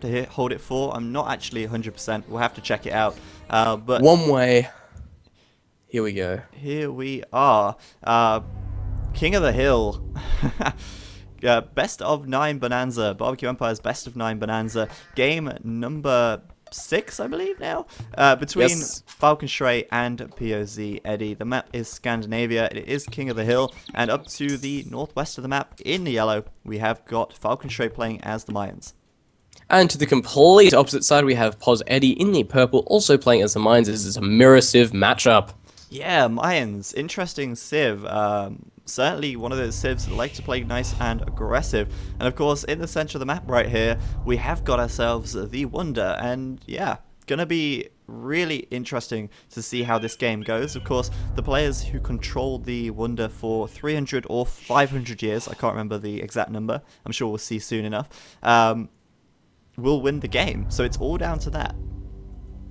to hold it for. I'm not actually 100%. We'll have to check it out. But One way. Here we go. here we are. King of the Hill. Best of 9 Bonanza. BBQ Empires Best of 9 Bonanza. Game number 6, I believe now. Between Falcon Stray and POZ Eddie. The map is Scandinavia. It is King of the Hill. And up to the northwest of the map, in the yellow, we have got Falcon Stray playing as the Mayans. And to the complete opposite side, we have Pos Eddie in the purple, also playing as the Mines. This is a mirror civ matchup. Yeah, Mayans. Interesting civ. Certainly one of those civs that like to play nice and aggressive. And of course, in the center of the map right here, we have got ourselves the Wonder. And yeah, gonna be really interesting to see how this game goes. Of course, the players who controlled the Wonder for 300 or 500 years, I can't remember the exact number, I'm sure we'll see soon enough, will win the game. So it's all down to that.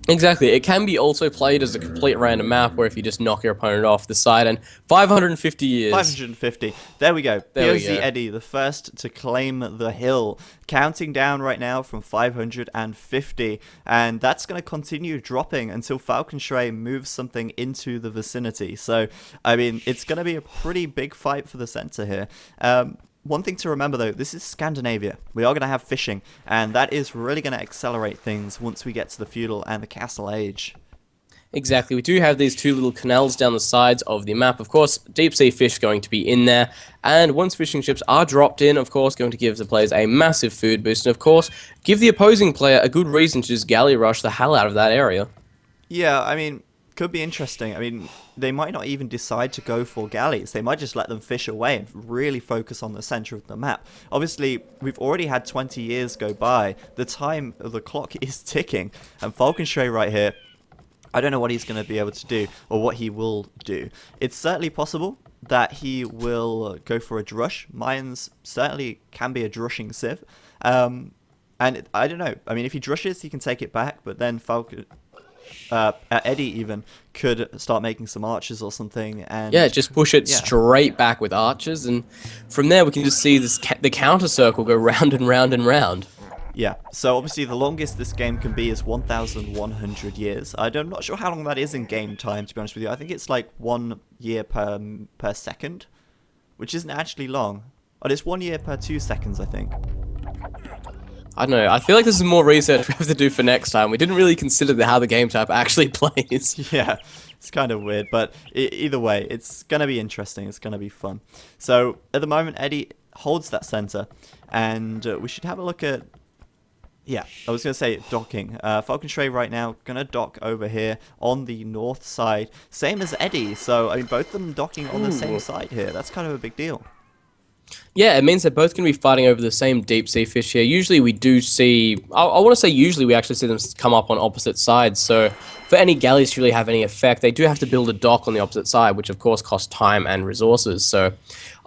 Exactly. It can be also played as a complete random map where if you just knock your opponent off the side, and 550 years. 550. There we go. There we POZ go. Eddie, the first to claim the hill. Counting down right now from 550. And that's going to continue dropping until Falcon Stray moves something into the vicinity. So, I mean, it's going to be a pretty big fight for the center here. One thing to remember though, this is Scandinavia. We are going to have fishing, and that is really going to accelerate things once we get to the feudal and the castle age. Exactly. We do have these two little canals down the sides of the map. Of course, deep sea fish going to be in there. And once fishing ships are dropped in, of course, going to give the players a massive food boost. And of course, give the opposing player a good reason to just galley rush the hell out of that area. Yeah, I mean, could be interesting. I mean, they might not even decide to go for galleys. They might just let them fish away and really focus on the center of the map. Obviously, we've already had 20 years go by. The time of the clock is ticking. And Falcon Stray right here, I don't know what he's going to be able to do or what he will do. It's certainly possible that he will go for a drush. Mayans certainly can be a drushing civ. And I don't know. I mean, if he drushes, he can take it back, but then Eddie even could start making some archers or something, and yeah, just push it straight back with archers, and from there we can just see this the counter circle go round and round and round. Yeah, so obviously the longest this game can be is 1,100 years. I'm not sure how long that is in game time, to be honest with you. I think it's like 1 year per second, which isn't actually long. But it's 1 year per 2 seconds, I think. I don't know, I feel like this is more research we have to do for next time. We didn't really consider how the game type actually plays. Yeah, it's kind of weird, but either way, it's going to be interesting. It's going to be fun. So, at the moment, Eddie holds that center, and we should have a look at... Yeah, I was going to say docking. Falcon Stray right now going to dock over here on the north side. Same as Eddie, so, I mean, both of them docking on the same side here. That's kind of a big deal. Yeah, it means they're both going to be fighting over the same deep sea fish here. Usually we do see... I want to say usually we actually see them come up on opposite sides. So for any galleys to really have any effect, they do have to build a dock on the opposite side, which of course costs time and resources. So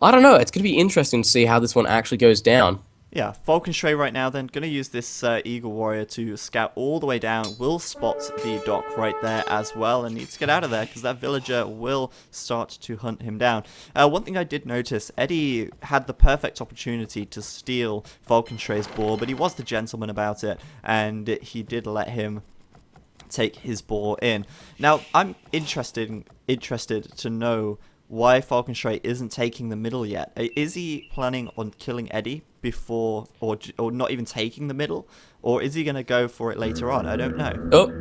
I don't know. It's going to be interesting to see how this one actually goes down. Yeah, Falcon Stray right now then, going to use this Eagle Warrior to scout all the way down, will spot the dock right there as well, and needs to get out of there because that villager will start to hunt him down. One thing I did notice, Eddie had the perfect opportunity to steal Falcon Stray's boar, but he was the gentleman about it, and he did let him take his boar in. Now, I'm interested to know why Falcon Stray isn't taking the middle yet. Is he planning on killing Eddie before, or not even taking the middle? Or is he going to go for it later on? I don't know. Oh,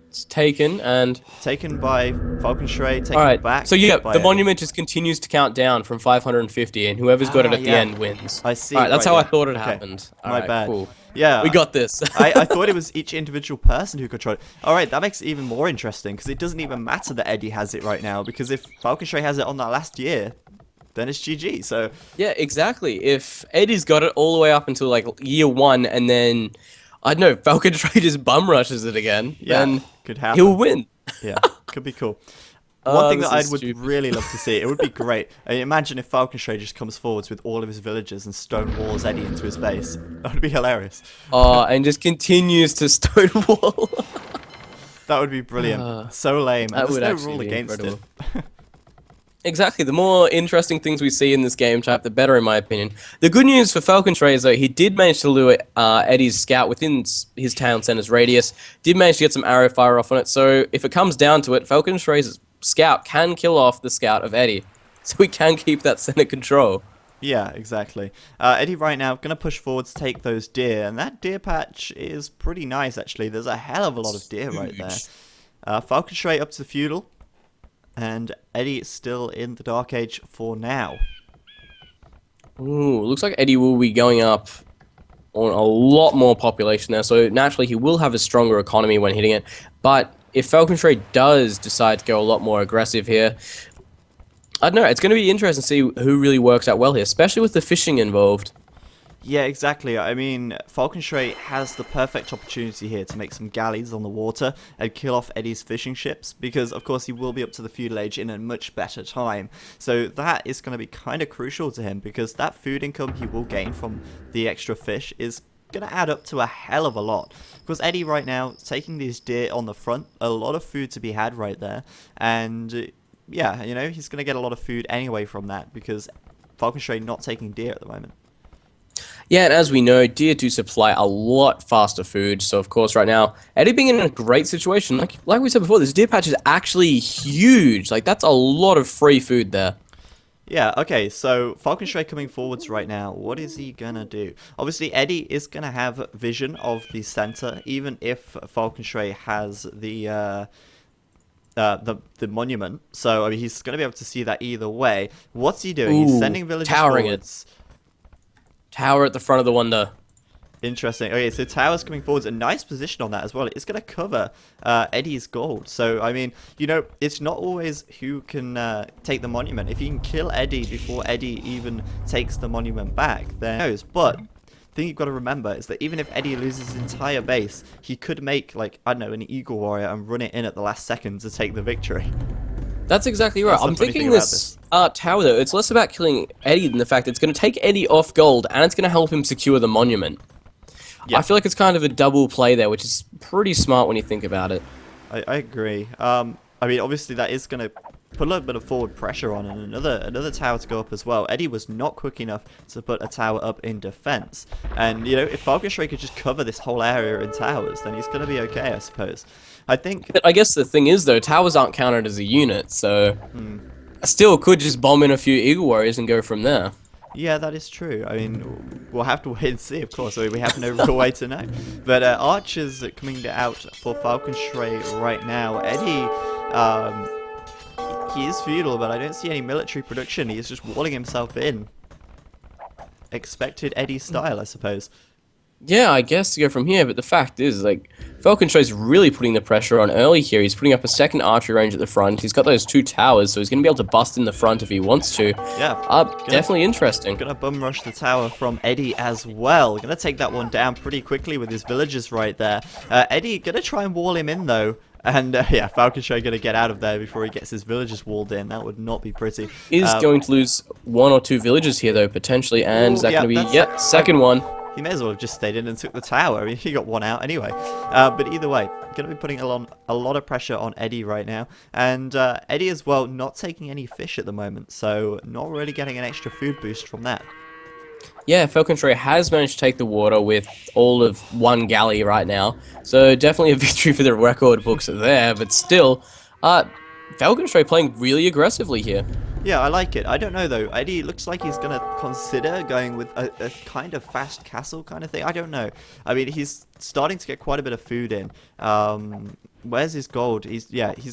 it's taken, and... Taken by Falcon Stray, taken Alright, back so yeah, by the Eddie. monument just continues to count down from 550, and whoever's got it at the yeah. end wins. I see. Alright, that's right, how yeah. I thought it Okay. happened. My Alright, bad. cool. Yeah. We got this. I thought it was each individual person who controlled it. Alright, that makes it even more interesting, because it doesn't even matter that Eddie has it right now, because if Falcon Stray has it on that last year, then it's GG, so... Yeah, exactly. If Eddie's got it all the way up until, like, year 1, and then, I don't know, Falcon Stray just bum rushes it again, Yeah, then could happen. he'll win. Yeah, could be cool. One thing this that I is would stupid. really love to see, it would be great. I mean, imagine if Falcon Stray just comes forwards with all of his villagers and stone walls Eddie into his base. That would be hilarious. And just continues to stonewall. That would be brilliant. So lame. that And would there's actually no rule be against incredible. it. Exactly. The more interesting things we see in this game type, the better, in my opinion. The good news for Falcon Trey is, though, he did manage to lure Eddie's scout within his town center's radius. Did manage to get some arrow fire off on it. So if it comes down to it, Falcon Trey's scout can kill off the scout of Eddie. So we can keep that center control. Yeah, exactly. Eddie right now going to push forward to take those deer, and that deer patch is pretty nice actually. There's a hell of a lot of deer right there. Falcon Stray up to the feudal, and Eddie is still in the Dark Age for now. Ooh, looks like Eddie will be going up on a lot more population there, so naturally he will have a stronger economy when hitting it. But if Falcon Trade does decide to go a lot more aggressive here, I don't know, it's going to be interesting to see who really works out well here, especially with the fishing involved. Yeah, exactly. I mean, Falcon Stray has the perfect opportunity here to make some galleys on the water and kill off Eddie's fishing ships, because of course he will be up to the feudal age in a much better time. So that is going to be kind of crucial to him, because that food income he will gain from the extra fish is going to add up to a hell of a lot. Because Eddie right now, taking these deer on the front, a lot of food to be had right there, and yeah, you know, he's going to get a lot of food anyway from that, because Falcon Stray not taking deer at the moment. Yeah, and as we know, deer do supply a lot faster food, so of course right now, Eddie being in a great situation, like we said before, this deer patch is actually huge. Like, that's a lot of free food there. Yeah, okay, so Falcon Stray coming forwards right now. What is he gonna do? Obviously, Eddie is gonna have vision of the center, even if Falcon Stray has the monument. So, I mean, he's gonna be able to see that either way. What's he doing? He's Ooh, sending villagers towering forwards. Tower at the front of the wonder. Interesting. Okay, so Tower's coming forwards. A nice position on that as well. It's going to cover Eddie's gold. So, I mean, you know, it's not always who can take the monument. If you can kill Eddie before Eddie even takes the monument back, then who knows. But the thing you've got to remember is that even if Eddie loses his entire base, he could make, like, I don't know, an Eagle Warrior and run it in at the last second to take the victory. That's exactly right. That's the I'm funny thinking thing about this tower, though, it's less about killing Eddie than the fact that it's going to take Eddie off gold, and it's going to help him secure the monument. Yeah. I feel like it's kind of a double play there, which is pretty smart when you think about it. I agree. I mean, obviously that is going to put a little bit of forward pressure on, and another tower to go up as well. Eddie was not quick enough to put a tower up in defense. And, you know, if Falcon Stray could just cover this whole area in towers, then he's going to be okay, I suppose. I think... I guess the thing is, though, towers aren't counted as a unit, so I still could just bomb in a few Eagle Warriors and go from there. Yeah, that is true. I mean, we'll have to wait and see, of course. We have no real way to know. But Archers coming out for Falcon Stray right now. Eddie, he is feudal, but I don't see any military production. He is just walling himself in. Expected Eddie style, I suppose. Yeah, I guess to go from here, but the fact is, like, Falcon Stray's really putting the pressure on early here. He's putting up a second archery range at the front. He's got those two towers, so he's going to be able to bust in the front if he wants to. Yeah. Definitely interesting. Gonna bum rush the tower from Eddie as well. Gonna take that one down pretty quickly with his villagers right there. Eddie gonna try and wall him in though. And yeah, Falcon Stray gonna get out of there before he gets his villagers walled in. That would not be pretty. Is going to lose one or two villagers here though, potentially. And is that going to be, yep, second one. He may as well have just stayed in and took the tower. I mean, he got one out anyway. But either way, going to be putting a lot of pressure on Eddie right now. And Eddie as well, not taking any fish at the moment. So not really getting an extra food boost from that. Yeah, Falcon Stray has managed to take the water with all of one galley right now. So definitely a victory for the record books there. But still, Falcon Stray playing really aggressively here. Yeah, I like it. I don't know, though. Eddie looks like he's going to consider going with a kind of fast castle kind of thing. I don't know. I mean, he's starting to get quite a bit of food in. Where's his gold? He's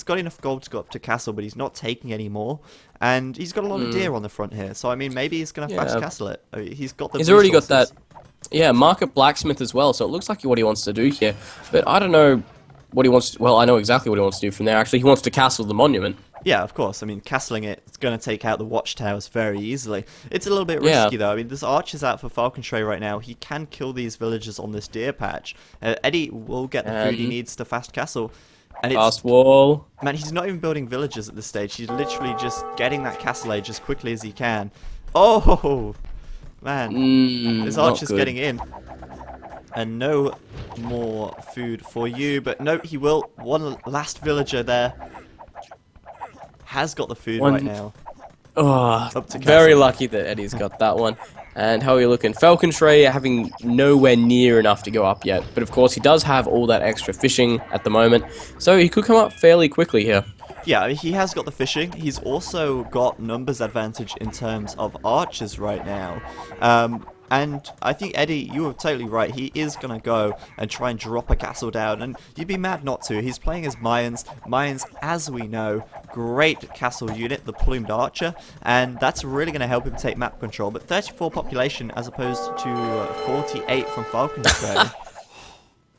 got enough gold to go up to castle, but he's not taking any more. And he's got a lot of deer on the front here. So, I mean, maybe he's going to fast castle it. I mean, he's got the He's already got resources. that, yeah, market blacksmith as well. So it looks like what he wants to do here. But I don't know what he wants to, well, I know exactly what he wants to do from there. Actually, he wants to castle the monument. Yeah, of course. I mean, castling it's going to take out the watchtowers very easily. It's a little bit risky, though. I mean, there's archers out for Falcon Stray right now. He can kill these villagers on this deer patch. Eddie will get the food he needs to fast castle. And it's, fast wall. man, he's not even building villages at this stage. He's literally just getting that castle age as quickly as he can. Oh, man. This archer's getting in. And no more food for you. But no, he will. One last villager there. Has got the food right now. Oh, Up to very castle. lucky that Eddie's got that one. And how are you looking? Falcon Tray having nowhere near enough to go up yet. But of course, he does have all that extra fishing at the moment. So he could come up fairly quickly here. Yeah, I mean, he has got the fishing. He's also got numbers advantage in terms of archers right now. And I think, Eddie, you were totally right. He is going to go and try and drop a castle down. And you'd be mad not to. He's playing as Mayans. Mayans, as we know, great castle unit, the plumed archer. And that's really going to help him take map control. But 34 population as opposed to 48 from Falcon's Tray.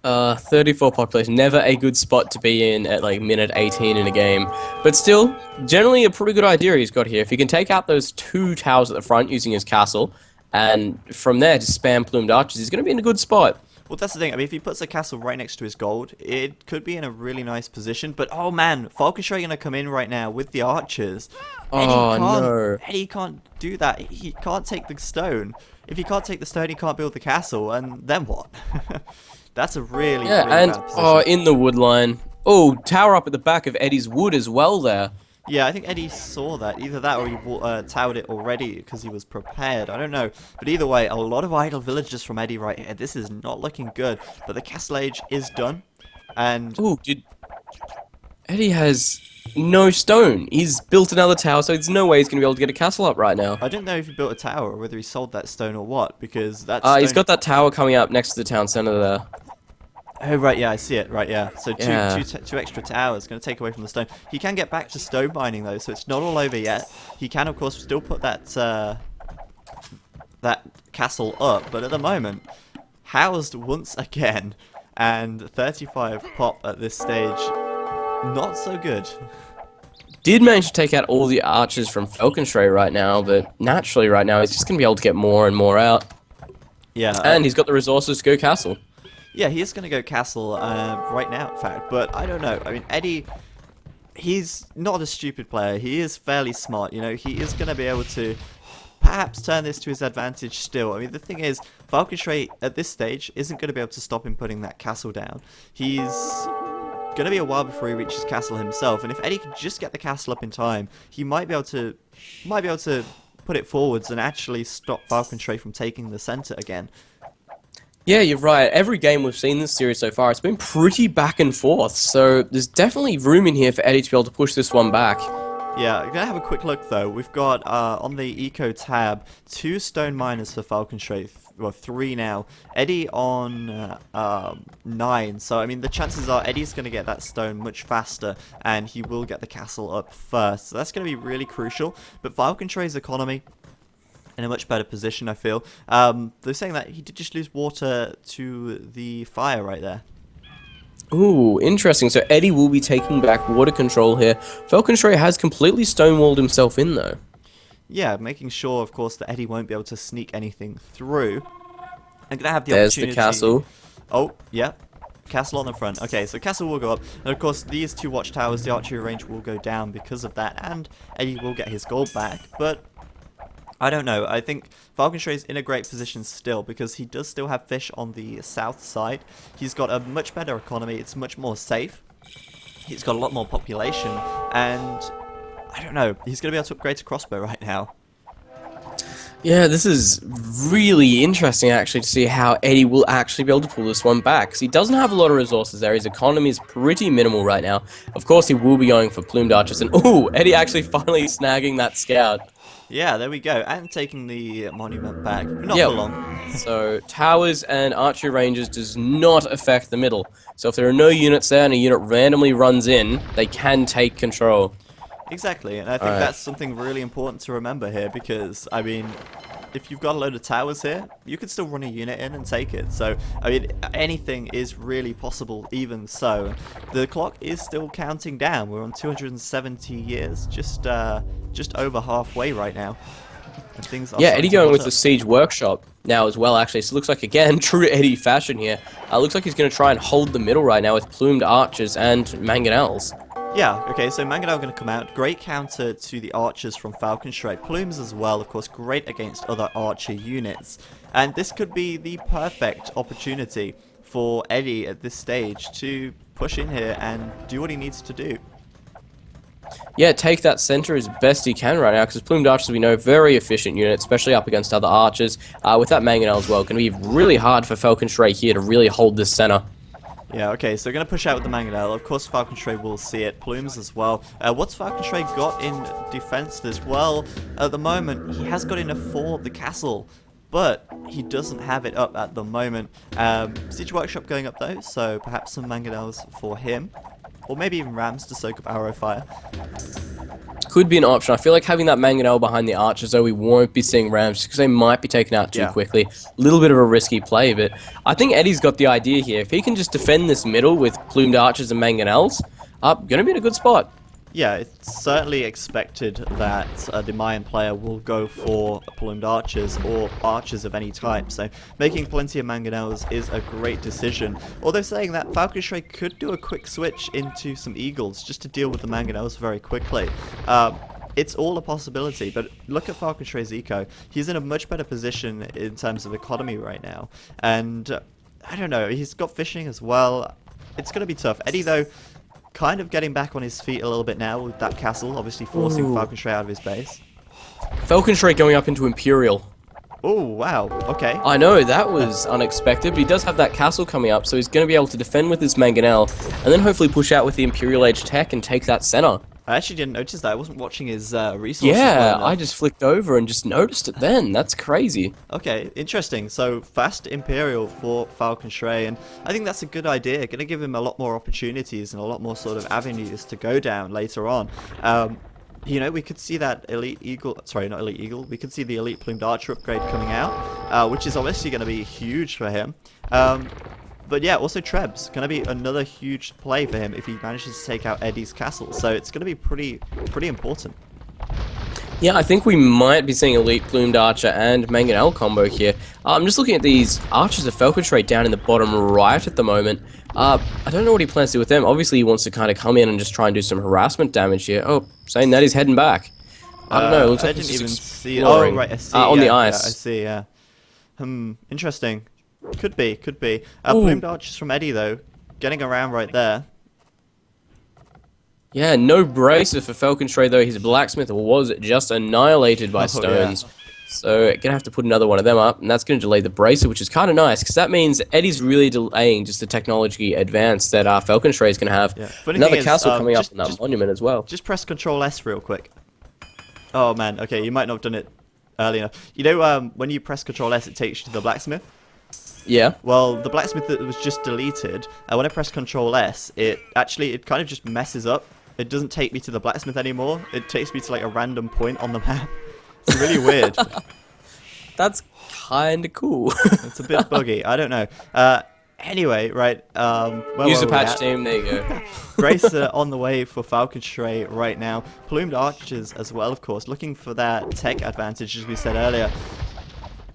34 population, never a good spot to be in at like minute 18 in a game. But still, generally a pretty good idea he's got here. If he can take out those 2 towers at the front using his castle, and from there just spam plumed archers, he's going to be in a good spot. Well, that's the thing. I mean, if he puts a castle right next to his gold, it could be in a really nice position. But, oh man, Falcon's going to come in right now with the archers. No. Eddie can't do that. He can't take the stone. If he can't take the stone, he can't build the castle. And then what? That's a really, really and bad position. in the wood line. Oh, tower up at the back of Eddie's wood as well there. Yeah, I think Eddie saw that. Either that or he towered it already because he was prepared. I don't know. But either way, a lot of idle villagers from Eddie right here. This is not looking good. But the castle age is done. And... Ooh, Eddie has no stone. He's built another tower, so there's no way he's going to be able to get a castle up right now. I don't know if he built a tower or whether he sold that stone or what. Because that stone... He's got that tower coming up next to the town center there. Oh, right, yeah, I see it. Right, yeah. So Yeah. two extra towers going to take away from the stone. He can get back to stone mining, though, so it's not all over yet. He can, of course, still put that castle up, but at the moment, housed once again, and 35 pop at this stage. Not so good. Did manage to take out all the archers from Falcon's Tray right now, but naturally right now he's just going to be able to get more and more out. Yeah. And he's got the resources to go castle. Yeah, he is going to go castle right now, in fact. But I don't know. I mean, Eddie, he's not a stupid player. He is fairly smart. You know, he is going to be able to perhaps turn this to his advantage still. I mean, the thing is, Falcon's Tray at this stage isn't going to be able to stop him putting that castle down. He's going to be a while before he reaches castle himself. And if Eddie can just get the castle up in time, he might be able to put it forwards and actually stop Falcon's Tray from taking the center again. Yeah, you're right. Every game we've seen this series so far, it's been pretty back and forth. So there's definitely room in here for Eddie to be able to push this one back. Yeah, I'm going to have a quick look though. We've got on the eco tab 2 stone miners for Falcon's Tray. Well, 3 now. Eddie on 9. So I mean, the chances are Eddie's going to get that stone much faster, and he will get the castle up first. So that's going to be really crucial. But Falcon's Tray's economy in a much better position, I feel. They're saying that he did just lose water to the fire right there. Ooh, interesting. So Eddie will be taking back water control here. Falcon's Tray has completely stonewalled himself in, though. Yeah, making sure, of course, that Eddie won't be able to sneak anything through. I'm going to have the There's opportunity... the castle. Oh, yeah. Castle on the front. Okay, so castle will go up. And of course, these 2 watchtowers, the archery range will go down because of that. And Eddie will get his gold back. But I don't know. I think Falcon's Tray is in a great position still because he does still have fish on the south side. He's got a much better economy. It's much more safe. He's got a lot more population. And I don't know. He's going to be able to upgrade to crossbow right now. Yeah, this is really interesting, actually, to see how Eddie will actually be able to pull this one back. Because he doesn't have a lot of resources there. His economy is pretty minimal right now. Of course, he will be going for plumed archers. And, ooh, Eddie actually finally snagging that scout. Yeah, there we go. And taking the monument back. Not for long. So, towers and archery ranges does not affect the middle. So if there are no units there and a unit randomly runs in, they can take control. Exactly, and I think that's something really important to remember here because, I mean, if you've got a load of towers here, you could still run a unit in and take it. So, I mean, anything is really possible even so. The clock is still counting down. We're on 270 years, just over halfway right now. And things are Eddie going with the the siege workshop now as well, actually. So it looks like, again, true Eddie fashion here. Looks like he's going to try and hold the middle right now with plumed archers and mangonels. Yeah, okay, so Mangonel going to come out. Great counter to the archers from Falcon's Tray. Plumes as well, of course, great against other archer units. And this could be the perfect opportunity for Eddie at this stage to push in here and do what he needs to do. Yeah, take that center as best he can right now, because Plumed Archers, we know, very efficient unit, especially up against other archers. With that Mangonel as well, going to be really hard for Falcon Stray here to really hold this center. Yeah, okay, so going to push out with the Mangonel. Of course, Falcon Stray will see it. Plumes as well. What's Falcon Stray got in defenses? Well, at the moment, he has got enough for the castle, but he doesn't have it up at the moment. Siege Workshop going up though, so perhaps some Mangonels for him. Or maybe even Rams to soak up arrow fire. Could be an option. I feel like having that Mangonel behind the archers, though, we won't be seeing Rams because they might be taken out too quickly. A little bit of a risky play, but I think Eddie's got the idea here. If he can just defend this middle with Plumed Archers and Mangonels, going to be in a good spot. Yeah, it's certainly expected that the Mayan player will go for plumed archers or archers of any type, so making plenty of Mangonels is a great decision. Although saying that, Falcon Stray could do a quick switch into some Eagles just to deal with the Mangonels very quickly. It's all a possibility, but look at Falcon Stray's eco. He's in a much better position in terms of economy right now, and I don't know, he's got fishing as well. It's going to be tough. Eddie, though, kind of getting back on his feet a little bit now with that castle, obviously forcing Falcon Stray out of his base. Falcon Stray going up into Imperial. Oh, wow. Okay. I know, that was unexpected, but he does have that castle coming up, so he's going to be able to defend with his Mangonel, and then hopefully push out with the Imperial Age tech and take that center. I actually didn't notice that. I wasn't watching his resources. Yeah, I just flicked over and just noticed it then. That's crazy. Okay, interesting. So, fast Imperial for Falcon Stray, and I think that's a good idea. Going to give him a lot more opportunities and a lot more sort of avenues to go down later on. You know, we could see that Elite Eagle, sorry, not Elite Eagle, we could see the Elite Plumed Archer upgrade coming out, which is obviously going to be huge for him. But yeah, also Treb's going to be another huge play for him if he manages to take out Eddie's castle. So it's going to be pretty important. Yeah, I think we might be seeing Elite Plumed Archer and Mangonel combo here. I'm just looking at these Archers of Falcon Stray down in the bottom right at the moment. I don't know what he plans to do with them. Obviously, he wants to kind of come in and just try and do some harassment damage here. Oh, saying that he's heading back. I don't know. It looks like didn't he's even see it. exploring. Oh, right, I see. On the Yeah, ice. I see, yeah. Interesting. Could be. Plumed Archers from Eddie, though, getting around right there. Yeah, no bracer for Falcon Stray, though. His blacksmith was just annihilated by stones. Yeah. So, gonna have to put another one of them up, and that's gonna delay the bracer, which is kind of nice, because that means Eddie's really delaying just the technology advance that Falcon Stray is gonna have. Yeah. Another castle coming up on that monument as well. Just press Control S real quick. Oh man, okay, you might not have done it early enough. You know, when you press Control S, it takes you to the blacksmith. Yeah. Well, the blacksmith that was just deleted, when I press Control S, it kind of just messes up. It doesn't take me to the blacksmith anymore. It takes me to like a random point on the map. It's really weird. That's kind of cool. It's a bit buggy. I don't know. Anyway, right. Use the patch team. There you go. Bracer on the way for Falcon Stray right now. Plumed Archers as well, of course, looking for that tech advantage, as we said earlier.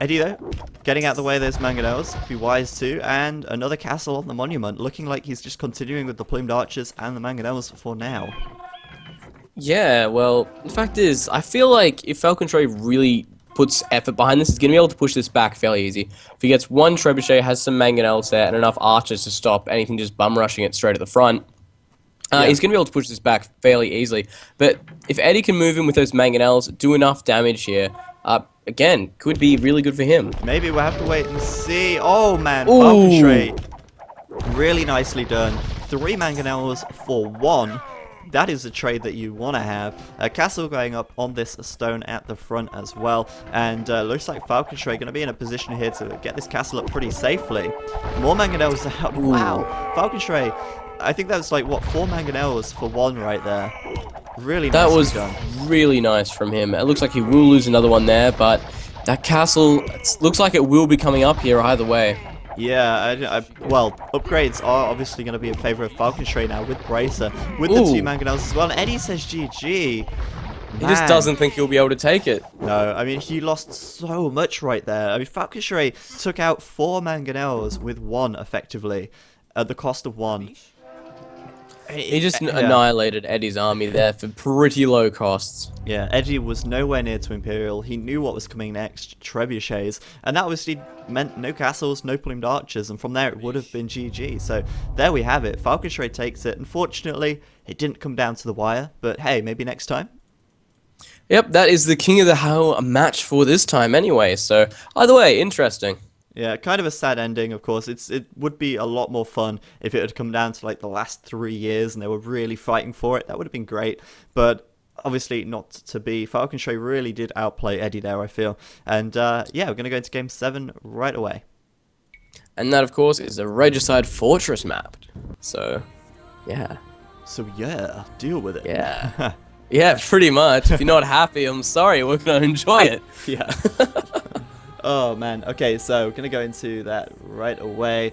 Eddie, though, getting out the way of those Mangonels, be wise too, and another castle on the monument, looking like he's just continuing with the Plumed Archers and the Mangonels for now. Yeah, well, the fact is, I feel like if Falcon Stray really puts effort behind this, he's going to be able to push this back fairly easy. If he gets one Trebuchet, has some Mangonels there, and enough Archers to stop anything just bum rushing it straight at the front, he's going to be able to push this back fairly easily. But if Eddie can move in with those Mangonels, do enough damage here, again, could be really good for him. Maybe we'll have to wait and see. Oh man, Falcon Stray, really nicely done. 3 Mangonels for 1. That is a trade that you want to have. A castle going up on this stone at the front as well. And looks like Falcon Stray going to be in a position here to get this castle up pretty safely. More Mangonels out. Wow. Falcon Stray, I think that was like, what, 4 Mangonels for 1 right there. Really nice. That was done. really nice from him. It looks like he will lose another one there, but that castle looks like it will be coming up here either way. Yeah, well, upgrades are obviously going to be in favor of Falcon Stray now with Bracer, with the 2 Mangonels as well. And Eddie says GG. He just doesn't think he'll be able to take it. No, I mean, he lost so much right there. I mean, Falcon Stray took out 4 Mangonels with 1, effectively, at the cost of 1. He just Yeah. annihilated Eddie's army there for pretty low costs. Yeah, Edie was nowhere near to Imperial. He knew what was coming next, trebuchets, and that obviously meant no castles, no plumed archers, and from there it would have been GG. So there we have it. Falcon Trade takes it. Unfortunately, it didn't come down to the wire, but hey, maybe next time. Yep, that is the King of the Hill match for this time anyway, so either way, interesting. Yeah, kind of a sad ending, of course. It would be a lot more fun if it had come down to like the last 3 years and they were really fighting for it. That would have been great, but obviously not to be. Falcon Trade really did outplay Eddie there, I feel. And yeah, we're going to go into Game 7 right away. And that, of course, is a Regicide Fortress map. So, yeah. So yeah, deal with it. Yeah. Yeah, pretty much. If you're not happy, I'm sorry, we're going to enjoy it. Yeah. Oh man. Okay, so we're gonna go into that right away.